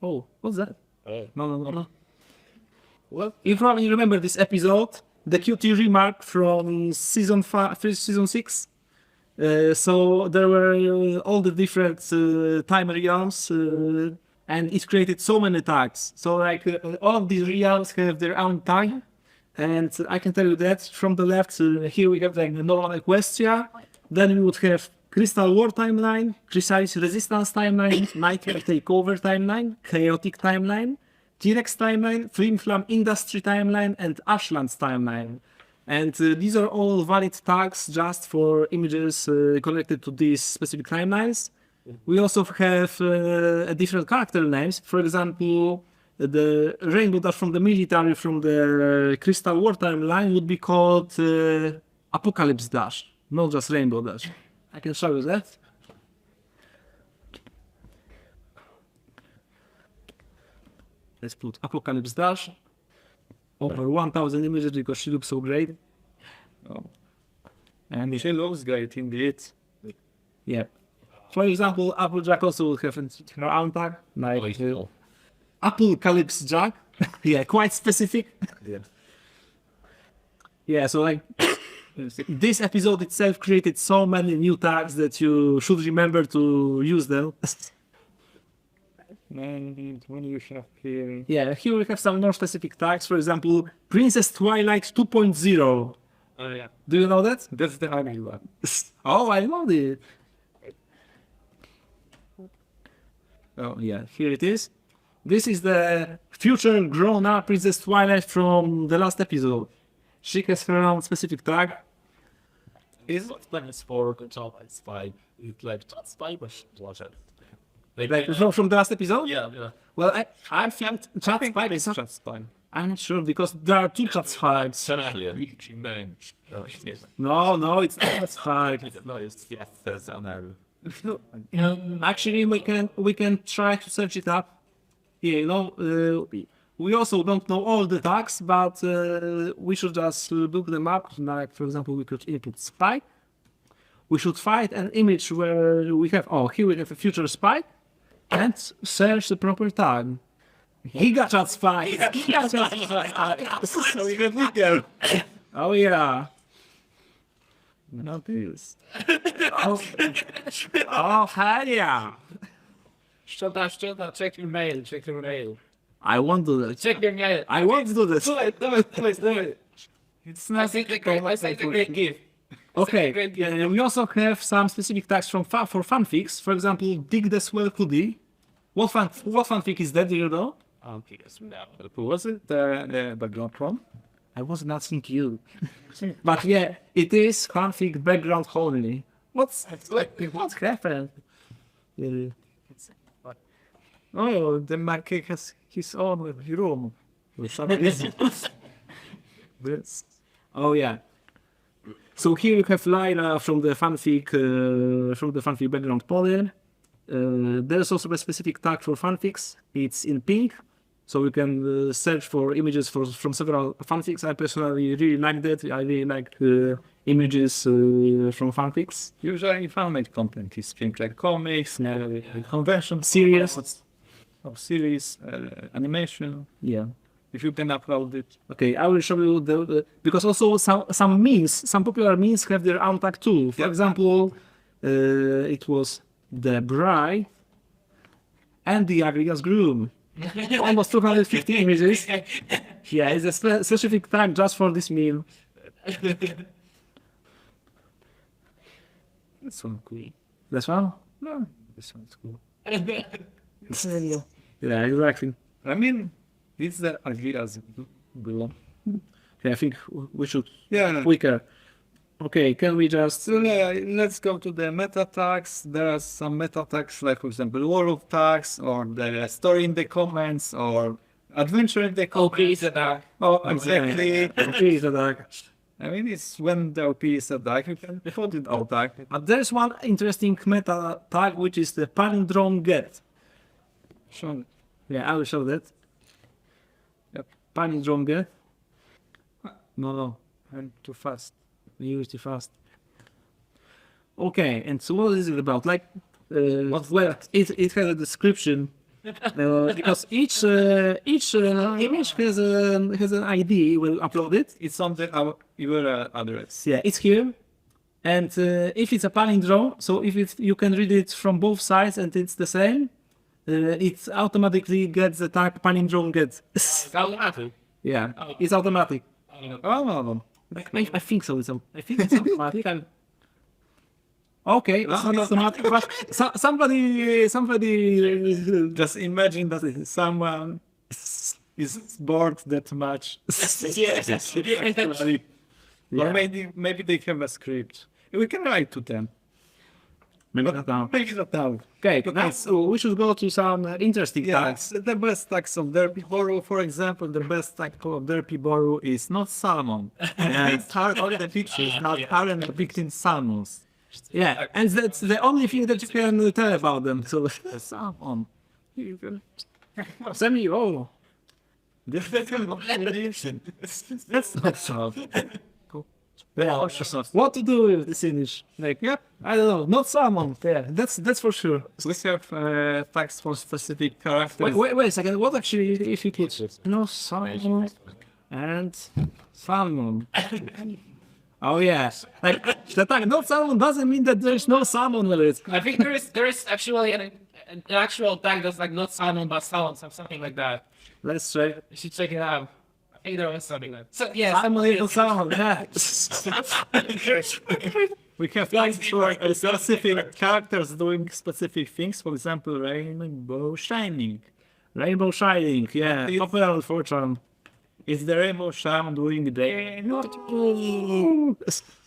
Oh, what's that? No. Well, if you remember this episode, the QT remark from season 6. So there were all the different time realms, and it created so many tags. So like all of these realms have their own tag, and I can tell you that from the left here we have like the normal Equestria, then we would have Crystal War timeline, Chrysalis Resistance timeline, Nightmare Takeover timeline, Chaotic timeline, T-Rex timeline, Flim Flam Industry timeline, and Ashlands timeline. And these are all valid tags just for images connected to these specific timelines. We also have different character names. For example, the Rainbow Dash from the military from the Crystal War timeline would be called Apocalypse Dash, not just Rainbow Dash. I can show you that. Let's put Apocalypse Dash. Over 1,000 images because she looks so great. Oh. And she looks great indeed. Yeah. For example, Applejack also will have her own tag. Like Apocalypse Jack. Yeah, quite specific. Yeah. Yeah, so like this episode itself created so many new tags that you should remember to use them. And when you have here, Yeah, here we have some more specific tags. For example, Princess Twilight 2.0. oh yeah, Do you know that? that's the ugly one. Oh, I know it. Oh yeah, here it is. This is the future grown-up Princess Twilight from the last episode. She has her own specific tag. Is Plans for control is fine. You like spy was it? Like from the last episode? Yeah. Well, I think chat spike is not. just fine. I'm not sure because there are two chat spikes. Reaching names. Oh, yes. No, it's not chat spike. No, it's yes, there's an arrow. Actually, we can try to search it up. Yeah, we also don't know all the tags, but we should just look them up. Like for example, we could input spike. We should find an image where we have. Oh, here we have a future spike, and search the proper tag. Gigachat spike. Gigachat spike. So we can look there. Oh yeah. Not this. Oh hell yeah. Shut up, check your mail. I won't do that. Check your mail. I won't do this. Do it, please do it. It's I not. think the great gift. Okay, yeah, we also have some specific tags for fanfics. For example, Dig the Swell Hoodie. What fanfic is that, do you know? Yes, no. Who was it? The background from? I wasn't asking you. But yeah, it is fanfic background only. What happened? Yeah. Oh, the market has his own room. With some reason. This. Oh yeah. So here you have Lyra from the fanfic background model. There's also a specific tag for fanfics. It's in pink, so you can search for images from several fanfics. I personally really like that. I really like images from fanfics. Usually fan-made content is things like comics, convention Series. or series, animation. Yeah. If you can upload it. Okay, I will show you because also some memes, some popular memes have their own tag too. For example, it was the bride and the Agrias groom. Almost 250 images. Yeah, it's a specific tag just for this meme. This one cool. This one? No, this one's cool. Yeah, exactly. I mean, it's the ideas below. Yeah, I think we should Yeah. quicker. Okay, can we just? So let's go to the meta tags. There are some meta tags, like for example, world tags, or the story in the comments, or adventure in the comments. Please, that. Oh, exactly. Please, tag. I mean, it's when the OP is a tag, you can put it all tag. But there's one interesting meta tag which is the palindrome get. Sure. Yeah, I will show that. Yep. Palindrome get. No, I'm too fast. you use it fast. Okay, and so what is it about? Like, well, it has a description. Because each image has an ID. We'll upload it. It's on our URL address. Yeah, it's here. And if it's a palindrome, so if you can read it from both sides and it's the same, it automatically gets the tag palindrome get. Yeah, it's automatic. Oh, I think so. I think it's automatic. Okay, it's not automatic, but somebody just imagine that someone is bored that much. Yes. Or maybe they have a script. We can write to them. maybe not now. Maybe not now. Okay, nice. So we should go to some interesting tags. The best tags of Derpibooru, for example, the best tag of Derpibooru is not salmon. It's hard on the pictures, not hard depicting salmons. Yeah, and that's the only thing that you can tell about them. So Salmon. send me. Oh, That's not so. what to do with this English? Like, Yep. I don't know. Not salmon. Yeah, that's for sure. We have tags for specific characters. Wait a second. What actually if you put no salmon and salmon? Oh yes, like the tag no salmon doesn't mean that there's no salmon with it. I think there is actually an actual tag that's like not salmon but salmon, something like that. Let's try. You should check it out. I think there is something like that. So yeah, Salmon, little salmon. Yeah. We have tags for specific characters doing specific things. For example, rainbow shining. Rainbow shining. Yeah. It's- Popular fortune. Is the rainbow shine doing the?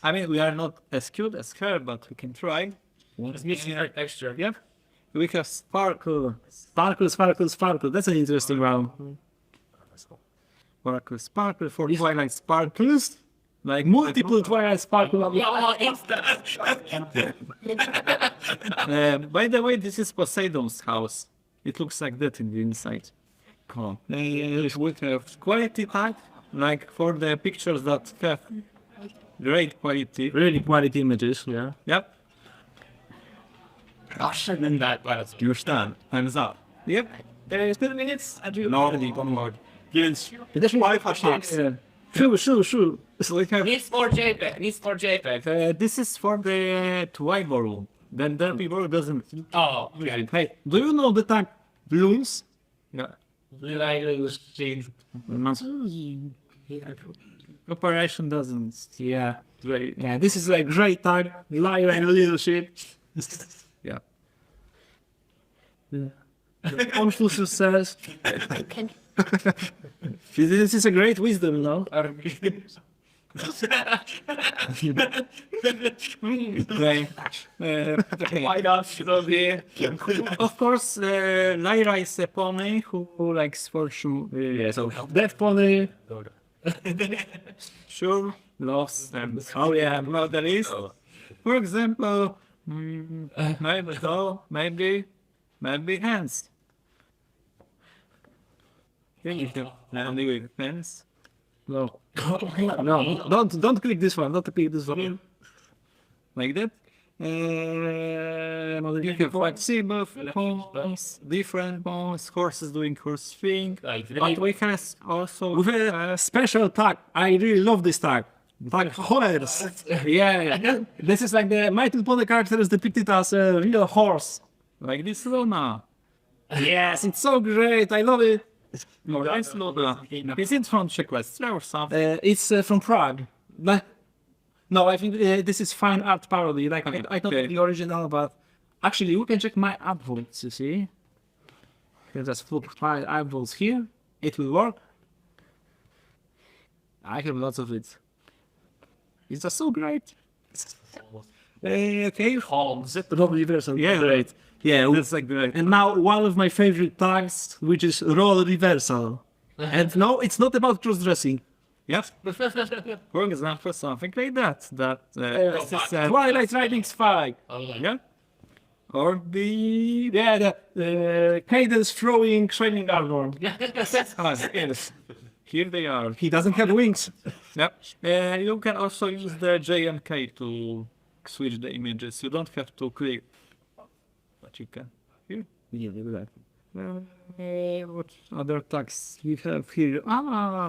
I mean, we are not as cute as her, but we can try. it's missing our texture. Yep. We have sparkle. Sparkle. That's an interesting one. Sparkle for Twilight sparkles. Like Multiple Twilight sparkle. Oh, it's that. By the way, this is Poseidon's house. It looks like that in the inside. Cool. We have quality tag, like for the pictures that have great quality. Really quality images. Yeah. Yep. Gosh, and then that. But You're done. Time's up. Yep. 10 minutes. And you. No, one more. Yes. That's 5 hashtags. Yeah. Sure. So we have. needs more JPEG. Needs more JPEG. This is for the Twilight. Then Derpibooru doesn't. Oh, okay. Hey, do you know the tag balloons? Yeah. Operation doesn't. Yeah. Great. Yeah. This is like great tag. Liar and leadership. Yeah. Confucius says. This is a great wisdom, no? Why not? Of course, Lyra is a pony who likes for sure. Yeah, so Death Pony. Sure loves and oh yeah, what that is. For example, maybe doll, maybe hands. Handy with hands. No. No, don't click this one. Don't click this one. Like that. You have flexible pawns, different pawns, horses doing horse thing. But we have also With a special tag. I really love this tag. Tag horse. Yeah. This is like the My Little Pony character is depicted as a real horse. like this Luna. Yes, it's so great. I love it. No, that's Luna. Is it from Czechoslovakia or something? It's from Prague. No, I think this is fine art parody. Like I don't know the original, but actually you can check my upvotes. You see, you can just put my upvotes here. It will work. I have lots of it. It's just so great. Okay, Roll reversal. Yeah. Great. Yeah, That's like the and now one of my favorite tags, which is roll reversal. And no, it's not about cross-dressing. yes. For example, something like that. This is, Twilight Riding Spike. yeah. Or the The Cadence throwing training armor. yes. Here they are. He doesn't have wings. Yep. You can also use the J and K to switch the images. You don't have to click, but you can. Here. What other tags we have here?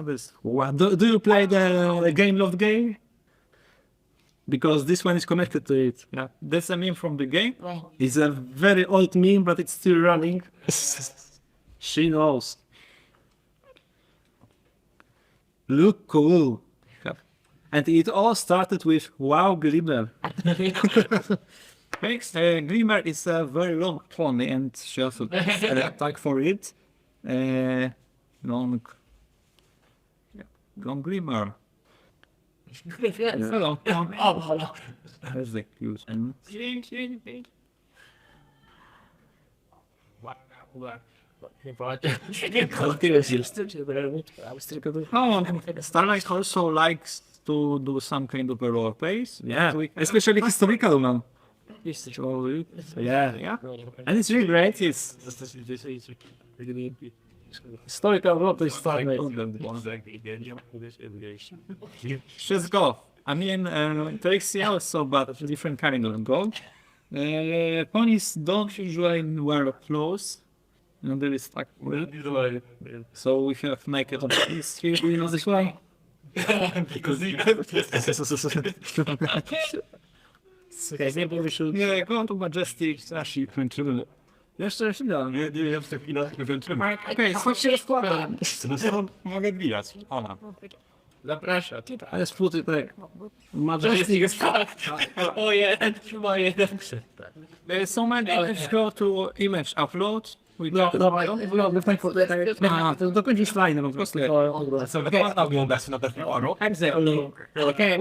This. What, do you play the game Love game? Because this one is connected to it. Yeah, that's a meme from the game. It's a very old meme, but it's still running. She knows. Look cool. Yep. And it all started with wow glimmer. Thanks. Glimmer is a very long pony, and she also has a tag for it. Long Glimmer. Hello. That's the use. Starlight also likes to do some kind of a role plays. Yeah, especially historical one. Yeah, Yeah. and it's really great. It's historical role play Starlight. She's golf. I mean, Trixie also, but different kind of golf. Ponies don't usually wear clothes. And there is like, so we have naked on this here. You know this one? Maybe we should. Yeah, go on to Majestic Sashi. Jeszcze chwila. Okej, chodźcie składam. Mogę wbijać. Ona. Zapraszam. Let's put it there. Majestic. Oh yeah, moje. So many, let's go to image upload. Dawaj, dokończysz slajdę po prostu. Oglądać na Derpibooru. Okay.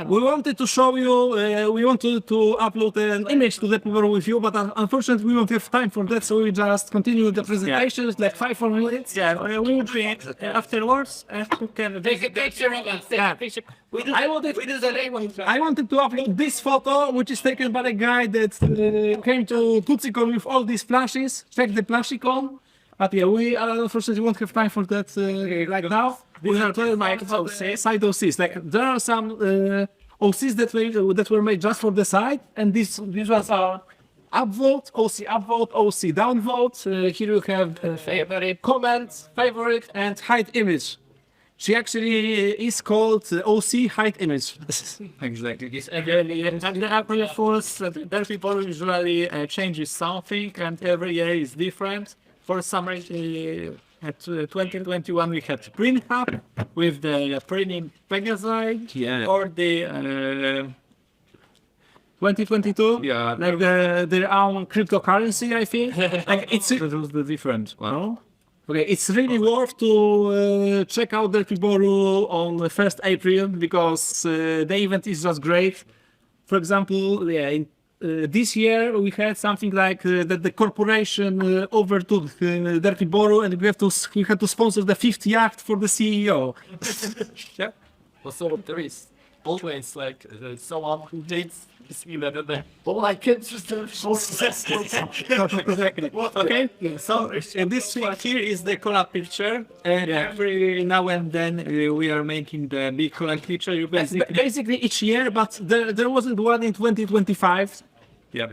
We wanted to show you, we wanted to upload an image to Derpibooru with you, but unfortunately we won't have time for that, so we just continue the presentation, like 5 more minutes. Yeah, we will do it afterwards. You can Take a picture of us. Take a picture. I wanted to upload this photo, which is taken by a guy that came to Kucykon with all these flashes. Check the Kucykon. But yeah, we unfortunately won't have time for that right now. We have side OCs. Like there are some OCs that were made just for the site, and these ones are upvote, OC downvote. Here you have Favorite. comment, favorite, and hide image. She actually is called OC hide image. exactly. And the April Fools, Derpibooru usually changes something, and every year is different. For some reason, at 2021 we had Print Hub with the printing Pegasite, Yeah. or the 2022, Yeah, like their own cryptocurrency, I think. Like that was the different one. okay, it's really worth to check out Derpibooru on the 1st April because the event is just great. For example, this year we had something like that the corporation overtook Derpibooru, and we had to sponsor the 5th yacht for the CEO. Yeah. Also, there is always like someone who dates this event and then I can't just Okay, so this thing here is the collab picture, and every now and then we are making the big collab picture. You Basically each year, but there wasn't one in 2025. yeah.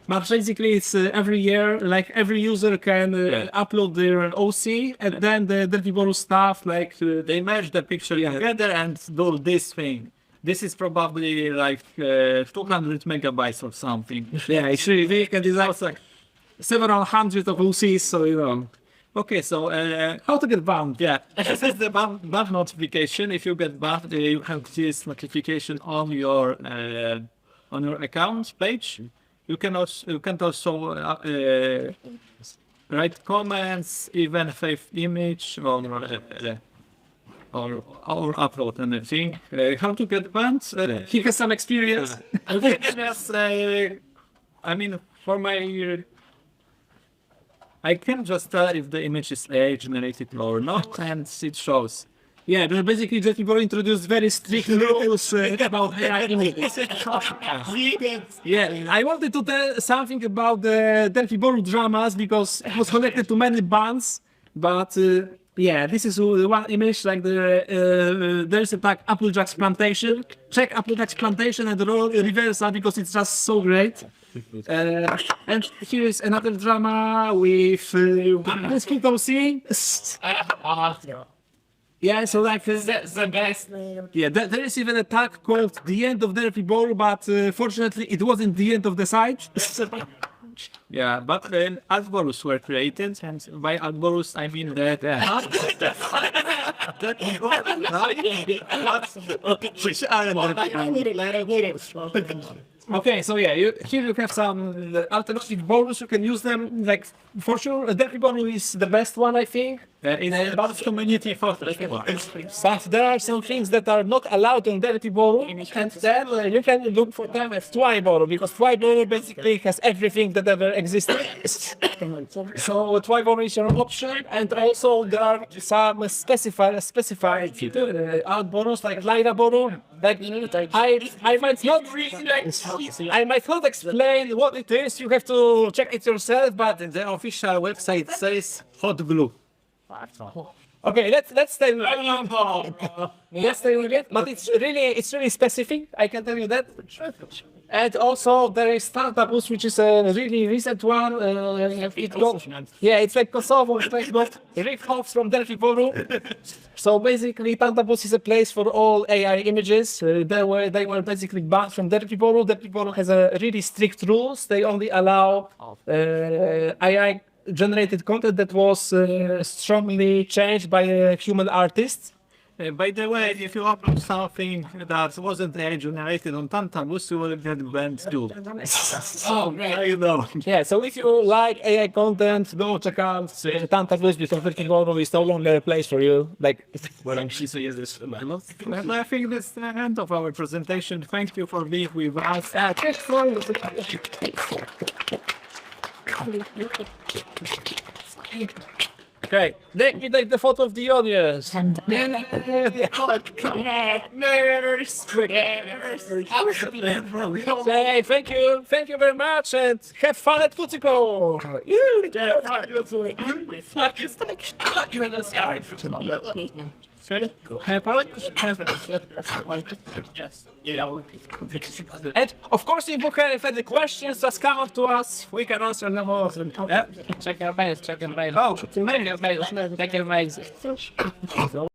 But basically, it's every year. Like every user can upload their OC, and then the Derpibooru staff like They merge the picture together and do this thing. This is probably like 200 megabytes or something. yeah, it's really big, and it's like several hundred of OCs. So you know, Okay, so how to get banned? yeah, this is the ban notification. If you get banned, you have this notification on your account page. You can also write comments, even fake image, or upload anything. How to get banned? He has some experience. I mean, for my, I can just tell if the image is AI generated or not, and it shows. Yeah, but basically Derpibooru introduced very strict rules about AI images. Yeah, I wanted to tell something about the Derpibooru dramas because it was connected to many bans, but Yeah, this is one image, like there's a tag Applejack's Plantation. Check Applejack's Plantation and roll reversa because it's just so great. And here is another drama with Kucykon C. Yeah, so like That's the best. yeah, there is even a tag called the end of Derpibooru, but fortunately it wasn't the end of the site. Yeah, but then Alborus were created, and by Alborus I mean that. Okay, so yeah, here you have some alternative bonus. You can use them, like for sure. Derpibooru is the best one, I think. It's about community focus. But there are some things that are not allowed on Derpibooru, and then you can look for them as Twibooru, because Twibooru basically has everything that ever existed. So Twibooru is your option, and also there are some specified outboros like Lyraboru. Like I might not explain what it is. You have to check it yourself, but The official website says hot glue. okay, let's stay with let's stay with it. But it's really specific. I can tell you that. And also there is Tantapus, which is a really recent one. It's like Kosovo. It's like rip-offs from Derpibooru. So basically, Tantapus is a place for all AI images. They were basically banned from Derpibooru. Derpibooru has a really strict rules. They only allow AI generated content that was strongly changed by a human artist. By the way, if you upload something that wasn't AI generated on Tantalus, you will get banned too. Oh, great. You know. Yeah, so if you like AI content, go check out Tantapus because Derpibooru is no longer a place for you. Like, Well, I'm sure yes, this. And I think that's the end of our presentation. Thank you for being with us. okay, let me take the photo of the audience. Say thank you very much, and have fun at Kucykon. And of course, if you have any questions, just come up to us. We can answer them all. Check your mail. Oh, check your mail. Check your mail.